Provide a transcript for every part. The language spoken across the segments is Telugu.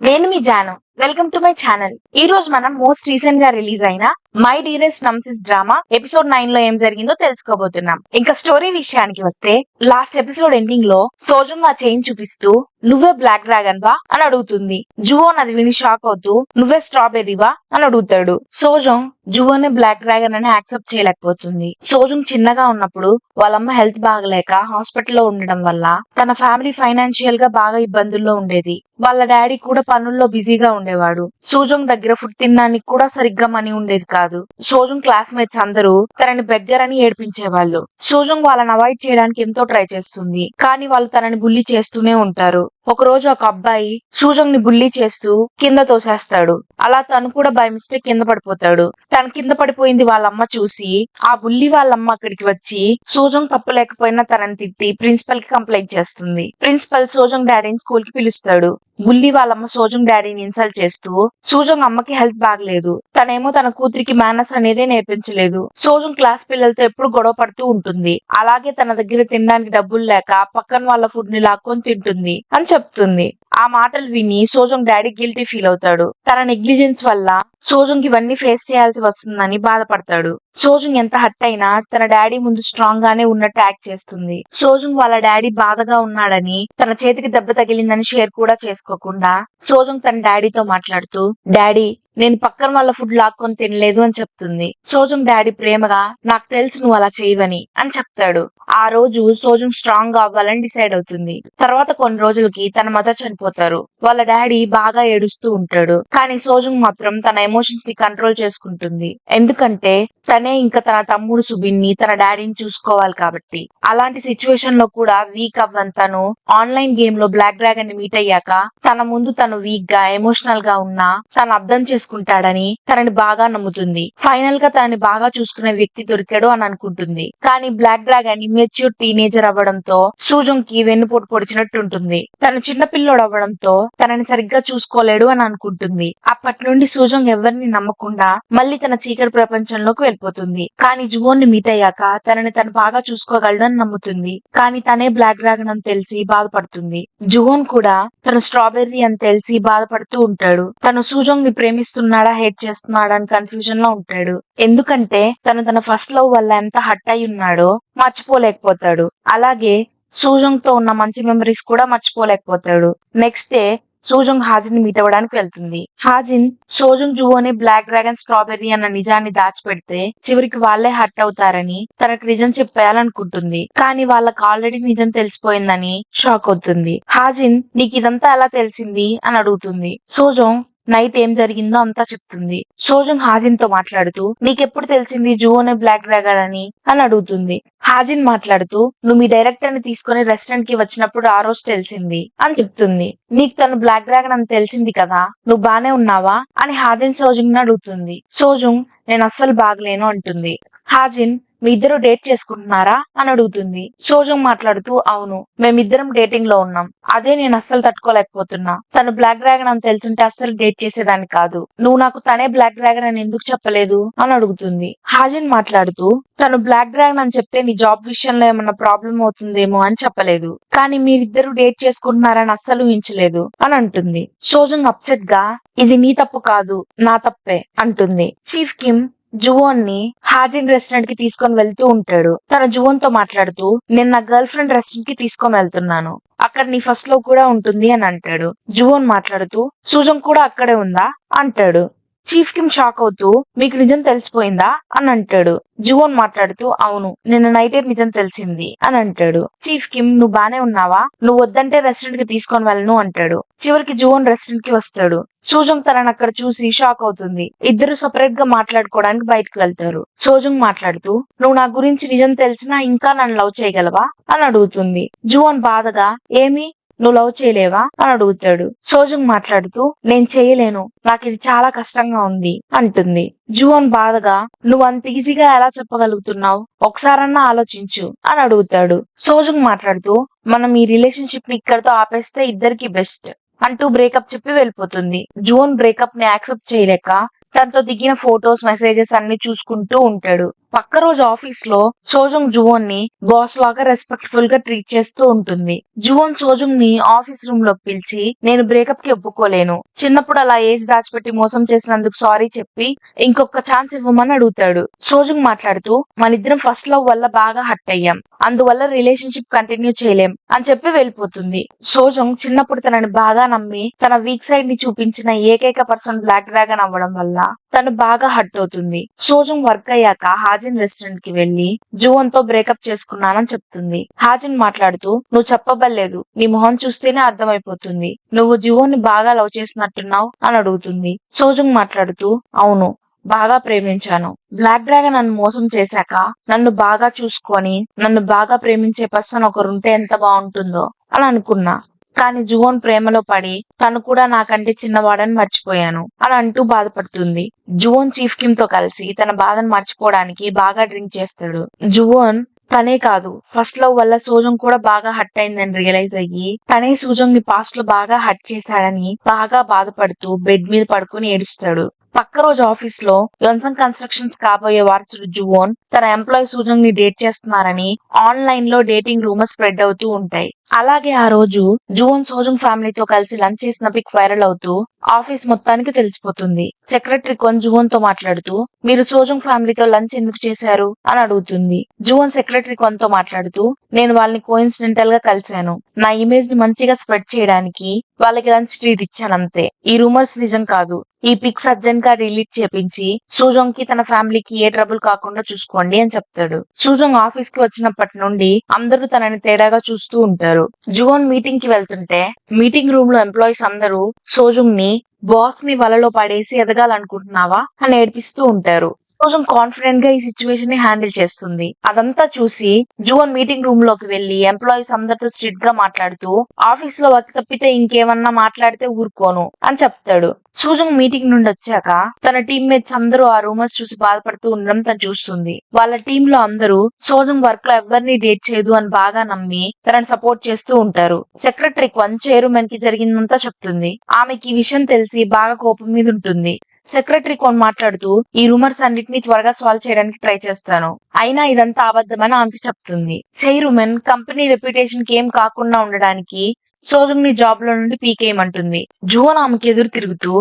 నేను మీ Jaanu. Welcome to my channel. ఈ రోజు మనం మోస్ట్ రీసెంట్ గా రిలీజ్ అయిన my dearest nemesis drama episode 9 లో ఏం జరిగిందో తెలుసుకోబోతున్నాం. ఇంకా స్టోరీ విషయానికి వస్తే, లాస్ట్ ఎపిసోడ్ ఎండింగ్ లో సోజుంగ్ ఆ చైన్ చూపిస్తూ నువ్వే బ్లాక్ డ్రాగన్ వా అని అడుగుతుంది. జువోన్ అది విని షాక్ అవుతూ నువ్వే స్ట్రాబెర్రీవా అని అడుగుతాడు. సోజుంగ్ జువోనే బ్లాక్ డ్రాగన్ అని యాక్సెప్ట్ చేయలేకపోతుంది. సోజుంగ్ చిన్నగా ఉన్నప్పుడు వాళ్ళమ్మ హెల్త్ బాగలేక హాస్పిటల్లో ఉండడం వల్ల తన ఫ్యామిలీ ఫైనాన్షియల్ గా బాగా ఇబ్బందుల్లో ఉండేది. వాళ్ళ డాడీ కూడా పనుల్లో బిజీగా ఉండేవాడు. సోజుంగ్ దగ్గర ఫుడ్ తినడానికి కూడా సరిగ్గా మనీ ఉండేది కాదు. సోజుంగ్ క్లాస్మేట్స్ అందరూ తనని బెగ్గరని ఏడిపించేవాళ్ళు. సోజుంగ్ వాళ్ళని అవాయిడ్ చేయడానికి ఎంతో ట్రై చేస్తుంది, కానీ వాళ్ళు తనని బుల్లీ చేస్తూనే ఉంటారు. ఒక రోజు ఒక అబ్బాయి సూజంగ్ ని బుల్లీ చేస్తూ కింద తోసేస్తాడు. అలా తను కూడా బై మిస్టేక్ కింద పడిపోతాడు. తను కింద పడిపోయింది వాళ్ళమ్మ చూసి ఆ బుల్లి వాళ్ళమ్మ అక్కడికి వచ్చి సూజంగ్ తప్పు లేకపోయినా తనని తిట్టి ప్రిన్సిపల్ కి కంప్లైంట్ చేస్తుంది. ప్రిన్సిపల్ సోజంగ్ డాడీని స్కూల్ కి పిలుస్తాడు. బుల్లి వాళ్ళమ్మ సోజంగ్ డాడీని ఇన్సల్ట్ చేస్తూ సోజంగ్ అమ్మకి హెల్త్ బాగలేదు, తనేమో తన కూతురికి మేనస్ అనేదే నేర్పించలేదు, సోజంగ్ క్లాస్ పిల్లలతో ఎప్పుడు గొడవ పడుతూ ఉంటుంది, అలాగే తన దగ్గర తినడానికి డబ్బులు లేక పక్కన వాళ్ళ ఫుడ్ ని లాక్కొని తింటుంది అని చెప్తుంది. ఆ మాటలు విని సోజంగ్ డాడీ గిల్టీ ఫీల్ అవుతాడు. తన నెగ్లిజెన్స్ వల్ల సోజంగ్ ఇవన్నీ ఫేస్ చేయాల్సి వస్తుందని బాధపడతాడు. సోజంగ్ ఎంత హర్ట్ అయినా తన డాడీ ముందు స్ట్రాంగ్ గానే ఉన్నట్టు యాక్ట్ చేస్తుంది. సోజంగ్ వాళ్ళ డాడీ బాధగా ఉన్నాడని, తన చేతికి దెబ్బ తగిలిందని షేర్ కూడా చేసుకోకుండా సోజంగ్ తన డాడీతో మాట్లాడుతూ, డాడీ నేను పక్కన వాళ్ళ ఫుడ్ లాక్కొని తినలేదు అని చెప్తుంది. సోజంగ్ డాడీ ప్రేమగా నాకు తెలుసు నువ్వు అలా చేయవని అని చెప్తాడు. ఆ రోజు సోజంగ్ స్ట్రాంగ్ గా అవ్వాలని డిసైడ్ అవుతుంది. తర్వాత కొన్ని రోజులకి తన మదర్ చనిపోతారు. వాళ్ళ డాడీ బాగా ఏడుస్తూ ఉంటాడు, కానీ సోజంగ్ మాత్రం తన ఎమోషన్స్ ని కంట్రోల్ చేసుకుంటుంది. ఎందుకంటే తనే ఇంకా తన తమ్ముడు సుబిన్ ని తన డాడీని చూసుకోవాలి కాబట్టి. అలాంటి సిచ్యువేషన్ లో కూడా వీక్ అవ్వని తను ఆన్లైన్ గేమ్ లో బ్లాక్ డ్రాగన్ ని మీట్ అయ్యాక తన ముందు తను వీక్ గా ఎమోషనల్ గా ఉన్నా తను అర్థం చేసుకుంటాడని తనని బాగా నమ్ముతుంది. ఫైనల్ గా తనని బాగా చూసుకునే వ్యక్తి దొరికాడు అని అనుకుంటుంది. కానీ బ్లాక్ డ్రాగన్ ఇమ్మెచ్యూర్ టీనేజర్ అవ్వడంతో సూజంగ్ కి వెన్నుపోటు పొడిచినట్టు ఉంటుంది. తను చిన్న పిల్లోడు అవ్వడంతో తనని సరిగ్గా చూసుకోలేడు అని అనుకుంటుంది. అప్పటి నుండి సూజంగ్ ఎవరిని నమ్మకుండా మళ్ళీ తన చీకటి ప్రపంచంలోకి వెళ్ళిపోతుంది. కానీ జువోన్ ని మీట్ అయ్యాక తనని తను బాగా చూసుకోగలడని నమ్ముతుంది. కానీ తనే బ్లాక్ డ్రాగన్ అని తెలిసి బాధపడుతుంది. జువోన్ కూడా తను స్ట్రాబెర్రీ అని తెలిసి బాధపడుతూ ఉంటాడు. తను సూజంగ్ ని ప్రేమిస్తున్నాడా హేట్ చేస్తున్నాడా అని కన్ఫ్యూజన్ లో ఉంటాడు. ఎందుకంటే తను తన ఫస్ట్ లవ్ వల్ల ఎంత హర్ట్ అయి ఉన్నాడో మర్చిపోలేకపోతాడు. అలాగే సూజంగ్ తో ఉన్న మంచి మెమరీస్ కూడా మర్చిపోలేకపోతాడు. నెక్స్ట్ డే సోజంగ్ హాజిన్ మీట్ అవ్వడానికి వెళ్తుంది. హాజిన్ సోజంగ్ జువోనే బ్లాక్ డ్రాగన్ స్ట్రాబెర్రీ అన్న నిజాన్ని దాచిపెడితే చివరికి వాళ్లే హర్ట్ అవుతారని తనకు నిజం చెప్పేయాలనుకుంటుంది. కానీ వాళ్ళకి ఆల్రెడీ నిజం తెలిసిపోయిందని షాక్ అవుతుంది. హాజిన్ నీకు ఇదంతా ఎలా తెలిసింది అని అడుగుతుంది. సోజంగ్ నైట్ ఏం జరిగిందో అంతా చెప్తుంది. సోజంగ్ హాజిన్ తో మాట్లాడుతూ నీకెప్పుడు తెలిసింది జువోనే బ్లాక్ డ్రాగన్ అని అడుగుతుంది. హాజిన్ మాట్లాడుతూ నువ్వు మీ డైరెక్టర్ ని తీసుకుని రెస్టారెంట్ కి వచ్చినప్పుడు ఆ రోజు తెలిసింది అని చెప్తుంది. నీకు తను బ్లాక్ డ్రాగన్ అని తెలిసింది కదా, నువ్వు బానే ఉన్నావా అని హాజిన్ సోజంగ్ ని అడుగుతుంది. సోజంగ్ నేను అస్సలు బాగలేను అంటుంది. హాజిన్ మీ ఇద్దరు డేట్ చేసుకుంటున్నారా అని అడుగుతుంది. సోజంగ్ మాట్లాడుతూ అవును, మేమిద్దరం డేటింగ్ లో ఉన్నాం, అదే నేను అస్సలు తట్టుకోలేకపోతున్నా. తను బ్లాక్ డ్రాగన్ అని తెలుసుంటే అస్సలు డేట్ చేసేదాన్ని కాదు. నువ్వు నాకు తనే బ్లాక్ డ్రాగన్ అని ఎందుకు చెప్పలేదు అని అడుగుతుంది. హాజిన్ మాట్లాడుతూ తను బ్లాక్ డ్రాగన్ అని చెప్తే నీ జాబ్ విషయంలో ఏమన్నా ప్రాబ్లం అవుతుందేమో అని చెప్పలేదు, కానీ మీరిద్దరు డేట్ చేసుకుంటున్నారని అస్సలు ఊహించలేదు అని అంటుంది. సోజంగ్ అప్సెట్ గా ఇది నీ తప్పు కాదు నా తప్పే అంటుంది. చీఫ్ కిమ్ జువోన్ ని హాజిన్ రెస్టారెంట్ కి తీసుకొని వెళ్తూ ఉంటాడు. తన జువోన్ తో మాట్లాడుతూ నేను నా గర్ల్ ఫ్రెండ్ రెస్టారెంట్ కి తీసుకొని వెళ్తున్నాను, అక్కడ నీ ఫస్ట్ లవ్ కూడా ఉంటుంది అని అంటాడు. జువోన్ మాట్లాడుతూ సూజంగ్ కూడా అక్కడే ఉందా అంటాడు. చీఫ్ కిమ్ షాక్ అవుతూ మీకు నిజం తెలిసిపోయిందా అని అంటాడు. జువోన్ మాట్లాడుతూ అవును, నిన్న నైటే నిజం తెలిసింది అని అంటాడు. చీఫ్ కిమ్ నువ్వు బానే ఉన్నావా, నువ్వు వద్దంటే రెస్టారెంట్ కి తీసుకొని వెళ్ళను అంటాడు. చివరికి జువోన్ రెస్టారెంట్ కి వస్తాడు. సోజంగ్ తనని అక్కడ చూసి షాక్ అవుతుంది. ఇద్దరు సెపరేట్ గా మాట్లాడుకోవడానికి బయటకు వెళ్తారు. సోజంగ్ మాట్లాడుతూ నువ్వు నా గురించి నిజం తెలిసినా ఇంకా నన్ను లవ్ చేయగలవా అని అడుగుతుంది. జువోన్ బాధగా ఏమి నువ్వు లవ్ చేయలేవా అని అడుగుతాడు. సోజంగ్ మాట్లాడుతూ నేను చేయలేను, నాకు ఇది చాలా కష్టంగా ఉంది అంటుంది. జువోన్ బాధగా నువ్వు అంత ఈజీగా ఎలా చెప్పగలుగుతున్నావు, ఒకసారన్నా ఆలోచించు అని అడుగుతాడు. సోజంగ్ మాట్లాడుతూ మనం ఈ రిలేషన్షిప్ ని ఇక్కడితో ఆపేస్తే ఇద్దరికి బెస్ట్ అంటూ బ్రేకప్ చెప్పి వెళ్ళిపోతుంది. జువోన్ బ్రేకప్ ని యాక్సెప్ట్ చేయలేక తనతో దిగిన ఫోటోస్ మెసేజెస్ అన్ని చూసుకుంటూ ఉంటాడు. పక్క రోజు ఆఫీస్ లో సోజుంగ్ జువోన్ ని బాస్ లాగా రెస్పెక్ట్ఫుల్ గా ట్రీట్ చేస్తూ ఉంటుంది. జువోన్ సోజుంగ్ ని ఆఫీస్ రూమ్ లోకి పిలిచి, నేను బ్రేకప్ కి ఒప్పుకోలేను, చిన్నప్పుడు అలా ఏజ్ దాచిపెట్టి మోసం చేసినందుకు సారీ చెప్పి ఇంకొక ఛాన్స్ ఇవ్వమని అడుగుతాడు. సోజుంగ్ మాట్లాడుతూ, మనిద్దరం ఫస్ట్ లవ్ వల్ల బాగా హర్ట్ అయ్యాం, అందువల్ల రిలేషన్షిప్ కంటిన్యూ చేయలేం అని చెప్పి వెళ్ళిపోతుంది. సోజుంగ్ చిన్నప్పుడు తనని బాగా నమ్మి తన వీక్ సైడ్ ని చూపించిన ఏకైక పర్సన్ బ్లాక్ డ్రాగన్ అవ్వడం వల్ల తను బాగా హర్ట్ అవుతుంది. సోజుంగ్ వర్క్ అయ్యాక హాజిన్ రెస్టారెంట్ కి వెళ్లి జువోన్ తో బ్రేకప్ చేసుకున్నానని చెప్తుంది. హాజిన్ మాట్లాడుతూ, నువ్వు చెప్పబల్లేదు, నీ మొహం చూస్తేనే అర్థమైపోతుంది, నువ్వు జువోన్ ని బాగా లవ్ చేసినట్టున్నావు అని అడుగుతుంది. సోజుంగ్ మాట్లాడుతూ, అవును, బాగా ప్రేమించాను. బ్లాక్ డ్రాగన్ నన్ను మోసం చేశాక నన్ను బాగా చూసుకొని నన్ను బాగా ప్రేమించే పర్సన్ ఒకరుంటే ఎంత బాగుంటుందో అని అనుకున్నా. కానీ జువోన్ ప్రేమలో పడి తను కూడా నాకంటే చిన్నవాడని మర్చిపోయాను అని అంటూ బాధపడుతుంది. జువోన్ చీఫ్ కిమ్ తో కలిసి తన బాధను మర్చిపోవడానికి బాగా డ్రింక్ చేస్తాడు. జువోన్ తనే కాదు, ఫస్ట్ లవ్ వల్ల సోజంగ్ కూడా బాగా హర్ట్ అయిందని రియలైజ్ అయ్యి తనే సోజంగ్ ని పాస్ట్ లో బాగా హర్ట్ చేశాడని బాగా బాధపడుతూ బెడ్ మీద పడుకుని ఏడుస్తాడు. పక్క రోజు ఆఫీస్ లో యొన్సంగ్ కన్స్ట్రక్షన్స్ కాబోయే వారసుడు జువోన్ తన ఎంప్లాయీ సూజంగ్ ని డేట్ చేస్తున్నారని ఆన్లైన్ లో డేటింగ్ రూమర్స్ స్ప్రెడ్ అవుతూ ఉంటాయి. అలాగే ఆ రోజు జువోన్ సోజంగ్ ఫ్యామిలీతో కలిసి లంచ్ చేసిన పిక్ వైరల్ అవుతూ ఆఫీస్ మొత్తానికి తెలిసిపోతుంది. సెక్రటరీ కొన్ జువోన్ తో మాట్లాడుతూ, మీరు సోజంగ్ ఫ్యామిలీతో లంచ్ ఎందుకు చేశారు అని అడుగుతుంది. జువోన్ సెక్రటరీ కొన్ తో మాట్లాడుతూ, నేను వాళ్ళని కోఇన్సిడెంటల్ గా కలిశాను, నా ఇమేజ్ ని మంచిగా స్ప్రెడ్ చేయడానికి వాళ్ళకి లంచ్ ట్రీట్ ఇచ్చానంతే, ఈ రూమర్స్ నిజం కాదు, ఈ పిక్స్ అర్జెంట్ గా డిలీట్ చేపించి సూజంగ్ కి తన ఫ్యామిలీకి ఏ ట్రబుల్ కాకుండా చూసుకోండి అని చెప్తాడు. సూజంగ్ ఆఫీస్ కి వచ్చినప్పటి నుండి అందరూ తనని తేడాగా చూస్తూ ఉంటారు. జువోన్ మీటింగ్ కి వెళ్తుంటే మీటింగ్ రూమ్ లో ఎంప్లాయీస్ అందరూ సోజంగ్ ని బాస్ ని వలలో పడేసి ఎదగాలనుకుంటున్నావా అని ఏడిపిస్తూ ఉంటారు. సోజంగ్ కాన్ఫిడెంట్ గా ఈ సిచ్యువేషన్ ని హ్యాండిల్ చేస్తుంది. అదంతా చూసి జువోన్ మీటింగ్ రూమ్ లోకి వెళ్లి ఎంప్లాయీస్ అందరితో స్ట్రిక్ట్ గా మాట్లాడుతూ, ఆఫీస్ లో వర్క్ తప్పితే ఇంకేమన్నా మాట్లాడితే ఊరుకోను అని చెప్తాడు. సూజంగ్ మీటింగ్ నుండి వచ్చాక తన టీమ్మేట్స్ అందరూ ఆ రూమర్స్ చూసి బాధపడుతూ ఉండడం తను చూస్తుంది. వాళ్ళ టీమ్ లో అందరూ సోజంగ్ వర్క్ లో ఎవరిని డేట్ చేయదు అని బాగా నమ్మి తనని సపోర్ట్ చేస్తూ ఉంటారు. సెక్రటరీ క్వన్ చైర్మన్ కి జరిగిందంతా చెప్తుంది. ఆమెకి ఈ విషయం తెలిసి బాగా కోపం మీద ఉంటుంది. సెక్రటరీ కొన్ మాట్లాడుతూ, ఈ రూమర్స్ అన్నిటిని త్వరగా సాల్వ్ చేయడానికి ట్రై చేస్తాను, అయినా ఇదంతా అబద్ధమని ఆమెకి చెప్తుంది. చైర్మన్ కంపెనీ రెప్యుటేషన్ కి ఏం కాకుండా ఉండడానికి సోజంగ్ ని జాబ్ లో నుండి పీకేయమంటుంది. జువోన్ ఆమెకి ఎదురు తిరుగుతూ,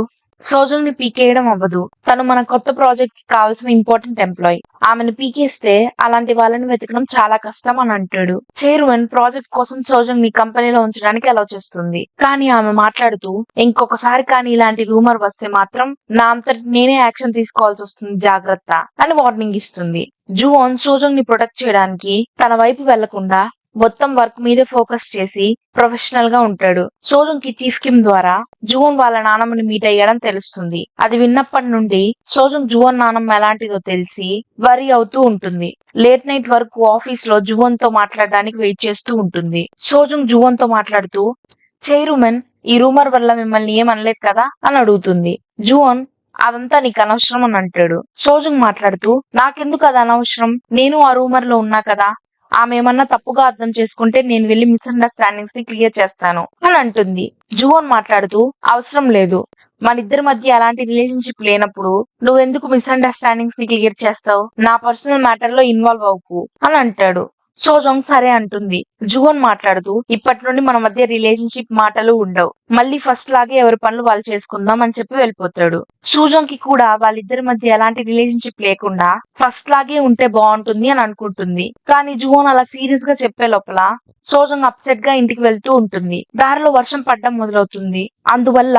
సోజంగ్ ని పీకేయడం అవ్వదు, తను మన కొత్త ప్రాజెక్ట్ కి కావాల్సిన ఇంపార్టెంట్ ఎంప్లాయీ, ఆమెను పీకేస్తే అలాంటి వాళ్ళని వెతకడం చాలా కష్టం అని అంటాడు. చైర్మన్ ప్రాజెక్ట్ కోసం సోజంగ్ ని కంపెనీలో ఉంచడానికి అలౌ చేస్తుంది. కానీ ఆమె మాట్లాడుతూ, ఇంకొకసారి కానీ ఇలాంటి రూమర్ వస్తే మాత్రం నా అంతటి నేనే యాక్షన్ తీసుకోవాల్సి వస్తుంది, జాగ్రత్త అని వార్నింగ్ ఇస్తుంది. జువోన్ సోజంగ్ ని ప్రొటెక్ట్ చేయడానికి తన వైపు వెళ్లకుండా మొత్తం వర్క్ మీదే ఫోకస్ చేసి ప్రొఫెషనల్ గా ఉంటాడు. సోజంగ్ కి చీఫ్ కిమ్ ద్వారా జువోన్ వాళ్ళ నాన్నమ్మని మీట్ అయ్యాడని తెలుస్తుంది. అది విన్నప్పటి నుండి సోజంగ్ జువోన్ నాన్నమ్మ ఎలాంటిదో తెలిసి వరీ అవుతూ ఉంటుంది. లేట్ నైట్ వరకు ఆఫీస్ లో జువోన్ తో మాట్లాడడానికి వెయిట్ చేస్తూ ఉంటుంది. సోజంగ్ జువోన్ తో మాట్లాడుతూ, చైర్మన్ ఈ రూమర్ వల్ల మిమ్మల్ని ఏం అనలేదు కదా అని అడుగుతుంది. జువోన్, అదంతా నీకు అనవసరం అని అంటాడు. సోజంగ్ మాట్లాడుతూ, నాకెందుకు అది అనవసరం, నేను ఆ రూమర్ లో ఉన్నా కదా, ఆమె ఏమన్నా తప్పుగా అర్థం చేసుకుంటే నేను వెళ్లి మిస్అండర్స్టాండింగ్స్ ని క్లియర్ చేస్తాను అని అంటుంది. జువోన్ మాట్లాడుతూ, అవసరం లేదు, మన ఇద్దరి మధ్య అలాంటి రిలేషన్షిప్ లేనప్పుడు నువ్వెందుకు మిస్అండర్స్టాండింగ్స్ ని క్లియర్ చేస్తావు, నా పర్సనల్ మ్యాటర్ లో ఇన్వాల్వ్ అవ్వకు అని అంటాడు. సోజంగ్ సరే అంటుంది. జువోన్ మాట్లాడుతూ, ఇప్పటి నుండి మన మధ్య రిలేషన్షిప్ మాటలు ఉండవు, మళ్ళీ ఫస్ట్ లాగే ఎవరి పనులు వాళ్ళు చేసుకుందాం అని చెప్పి వెళ్ళిపోతాడు. సోజంగ్ కి కూడా వాళ్ళిద్దరి మధ్య ఎలాంటి రిలేషన్షిప్ లేకుండా ఫస్ట్ లాగే ఉంటే బాగుంటుంది అని అనుకుంటుంది. కానీ జువోన్ అలా సీరియస్ గా చెప్పే లోపల సోజంగ్ అప్సెట్ గా ఇంటికి వెళ్తూ ఉంటుంది. దారిలో వర్షం పడ్డం మొదలవుతుంది. అందువల్ల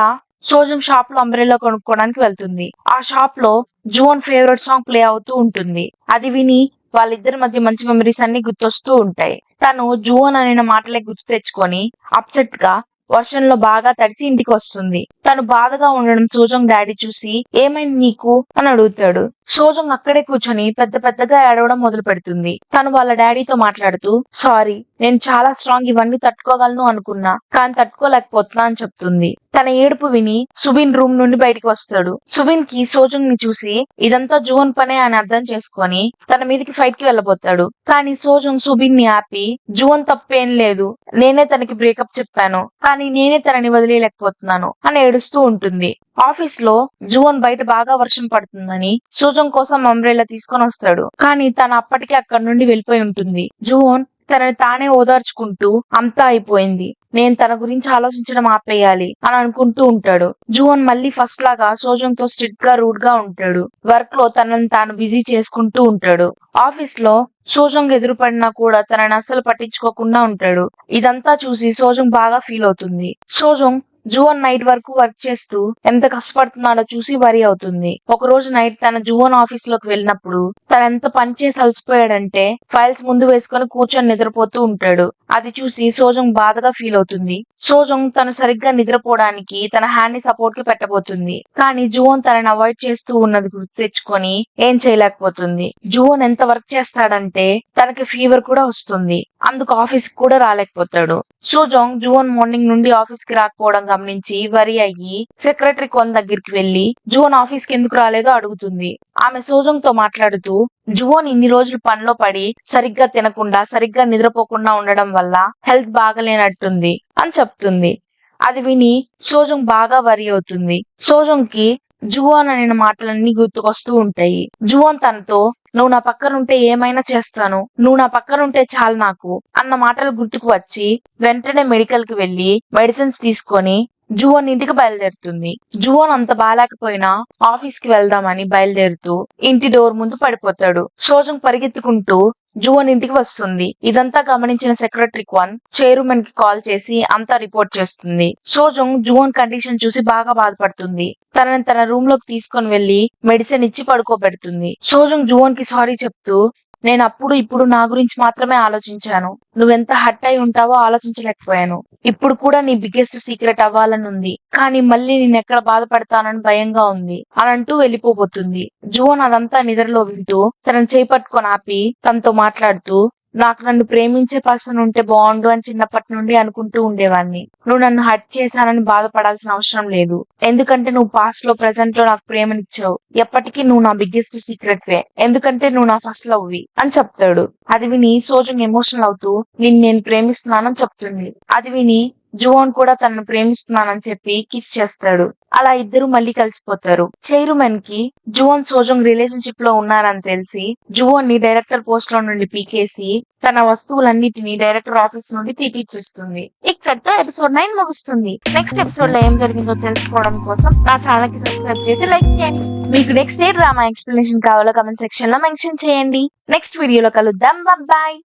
సోజంగ్ షాప్ లో అంబ్రెల్లా కొనుక్కోవడానికి వెళ్తుంది. ఆ షాప్ లో జువోన్ ఫేవరెట్ సాంగ్ ప్లే అవుతూ ఉంటుంది. అది విని వాళ్ళిద్దరి మధ్య మంచి మెమరీస్ అన్ని గుర్తొస్తూ ఉంటాయి. తను జువోన్ అనే మాటలే గుర్తు తెచ్చుకొని అప్సెట్ గా వర్షంలో బాగా తడిచి ఇంటికి వస్తుంది. తను బాధగా ఉండడం సోజంగ్ డాడీ చూసి, ఏమైంది నీకు అని అడుగుతాడు. సోజంగ్ అక్కడే కూర్చొని పెద్ద పెద్దగా ఏడవడం మొదలు పెడుతుంది. తను వాళ్ళ డాడీతో మాట్లాడుతూ, సారీ, నేను చాలా స్ట్రాంగ్, ఇవన్నీ తట్టుకోగలను అనుకున్నా, కానీ తట్టుకోలేకపోతున్నా అని చెప్తుంది. తన ఏడుపు విని సుబిన్ రూమ్ నుండి బయటికి వస్తాడు. సుబిన్ కి సోజంగ్ ని చూసి ఇదంతా జువన్ పనే అని అర్థం చేసుకొని తన మీదకి ఫైట్ కి వెళ్ళబోతాడు. కానీ సోజంగ్ సుబిన్ ని ఆపి జువన్ తప్పేం లేదు, నేనే తనకి బ్రేకప్ చెప్పాను, కానీ నేనే తనని వదిలేయలేకపోతున్నాను అని ఏడుస్తూ ఉంటుంది. ఆఫీస్ లో జువన్ బయట బాగా వర్షం పడుతుందని సోజంగ్ కోసం అంబ్రెల్లా తీసుకొని వస్తాడు. కానీ తను అప్పటికే అక్కడి నుండి వెళ్ళిపోయి ఉంటుంది. జువన్ తనని తానే ఓదార్చుకుంటూ అంతా అయిపోయింది, నేను తన గురించి ఆలోచించడం ఆపేయాలి అని అనుకుంటూ ఉంటాడు. జువన్ మళ్ళీ ఫస్ట్ లాగా సోజంగ్ తో స్ట్రిక్ట్ గా రూడ్ గా ఉంటాడు. వర్క్ లో తనని తాను బిజీ చేసుకుంటూ ఉంటాడు. ఆఫీస్ లో సోజంగ్ ఎదురుపడినా కూడా తనని అస్సలు పట్టించుకోకుండా ఉంటాడు. ఇదంతా చూసి సోజంగ్ బాగా ఫీల్ అవుతుంది. సోజంగ్ జువన్ నైట్ వరకు వర్క్ చేస్తూ ఎంత కష్టపడుతున్నాడో చూసి వరి అవుతుంది. ఒక రోజు నైట్ తన జువన్ ఆఫీస్ లోకి వెళ్ళినప్పుడు తను ఎంత పని చేసి అలసిపోయాడంటే ఫైల్స్ ముందు వేసుకొని కూర్చొని నిద్రపోతూ ఉంటాడు. అది చూసి సోజంగ్ బాధగా ఫీల్ అవుతుంది. సోజంగ్ తను సరిగ్గా నిద్రపోవడానికి తన హ్యాండ్ ని సపోర్ట్ కి పెట్టబోతుంది. కానీ జువన్ తనని అవాయిడ్ చేస్తూ ఉన్నది గుర్తు తెచ్చుకొని ఏం చేయలేకపోతుంది. జువన్ ఎంత వర్క్ చేస్తాడంటే తనకి ఫీవర్ కూడా వస్తుంది. అందుకు ఆఫీస్ కి కూడా రాలేకపోతాడు. సోజంగ్ జువన్ మార్నింగ్ నుండి ఆఫీస్ కి రాకపోవడం గమనించి వరి అయ్యి సెక్రటరీ కొన్ దగ్గరికి వెళ్లి జువన్ ఆఫీస్ కి ఎందుకు రాలేదో అడుగుతుంది. ఆమె సోజంగ్ తో మాట్లాడుతూ జువన్ ఇన్ని రోజులు పనిలో పడి సరిగ్గా తినకుండా సరిగ్గా నిద్రపోకుండా ఉండడం వల్ల హెల్త్ బాగలేనట్టుంది అని చెప్తుంది. అది విని సోజంగ్ బాగా వరి అవుతుంది. సోజంగ్ కి జువన్ అనే మాటలన్నీ గుర్తుకొస్తూ ఉంటాయి. జువన్ తనతో నువ్వు నా పక్కనుంటే ఏమైనా చేస్తాను, నువ్వు నా పక్కనుంటే చాలు నాకు అన్న మాటలు గుర్తుకు వచ్చి వెంటనే మెడికల్ కి వెళ్లి మెడిసిన్స్ తీసుకొని జువన్ ఇంటికి బయలుదేరుతుంది. జువన్ అంత బాగాలేకపోయినా ఆఫీస్ కి వెళ్దామని బయలుదేరుతూ ఇంటి డోర్ ముందు పడిపోతాడు. సోజంగ్ పరిగెత్తుకుంటూ జువన్ ఇంటికి వస్తుంది. ఇదంతా గమనించిన సెక్రటరీ క్వాన్ చైర్మన్ కి కాల్ చేసి అంతా రిపోర్ట్ చేస్తుంది. సోజంగ్ జువన్ కండిషన్ చూసి బాగా బాధపడుతుంది. తనని తన రూమ్ లోకి తీసుకొని వెళ్లి మెడిసిన్ ఇచ్చి పడుకోబెడుతుంది. సోజంగ్ జువన్ కి సారీ చెప్తూ నేను అప్పుడు ఇప్పుడు నా గురించి మాత్రమే ఆలోచించాను, నువ్వెంత హర్ట్ అయి ఉంటావో ఆలోచించలేకపోయాను. ఇప్పుడు కూడా నీ బిగ్గెస్ట్ సీక్రెట్ అవ్వాలని ఉంది, కానీ మళ్ళీ నేను ఎక్కడ బాధపడతానని భయంగా ఉంది అని అంటూ వెళ్ళిపోబోతుంది. జువన్ అదంతా నిద్రలో వింటూ తనని చేపట్టుకొని ఆపి తనతో మాట్లాడుతూ నాకు నన్ను ప్రేమించే పర్సన్ ఉంటే బాగుండు అని చిన్నప్పటి నుండి అనుకుంటూ ఉండేవాడిని. నువ్వు నన్ను హర్ట్ చేశానని బాధపడాల్సిన అవసరం లేదు, ఎందుకంటే నువ్వు పాస్ట్ లో ప్రెసెంట్ లో నాకు ప్రేమనిచ్చావు. ఎప్పటికీ నువ్వు నా బిగ్గెస్ట్ సీక్రెట్ వే, ఎందుకంటే నువ్వు నా ఫస్ట్ లవ్ వి అని చెప్తాడు. అది విని సోజంగ్ ఎమోషనల్ అవుతూ నేను ప్రేమిస్తున్నానని చెప్తుంది. అది విని జువన్ కూడా తనను ప్రేమిస్తున్నానని చెప్పి కిస్ చేస్తాడు. అలా ఇద్దరు మళ్ళీ కలిసిపోతారు. చైర్మన్ కి జువన్ సోజంగ్ రిలేషన్షిప్ లో ఉన్నారని తెలిసి జువన్ ని డైరెక్టర్ పోస్ట్ లో నుండి పీకేసి తన వస్తువులన్నిటిని డైరెక్టర్ ఆఫీస్ నుండి తీపిచ్చేస్తుంది. ఇక్కడితో ఎపిసోడ్ 9 ముగుస్తుంది. నెక్స్ట్ ఎపిసోడ్ లో ఏం జరిగిందో తెలుసుకోవడం కోసం నా ఛానల్ కి సబ్స్క్రైబ్ చేసి లైక్ చేయండి. మీకు నెక్స్ట్ ఏ డ్రామా ఎక్స్ప్లెనేషన్ కావాలో కమెంట్ సెక్షన్ లో మెన్షన్ చేయండి. నెక్స్ట్ వీడియోలో కలుద్దాం. బాయ్.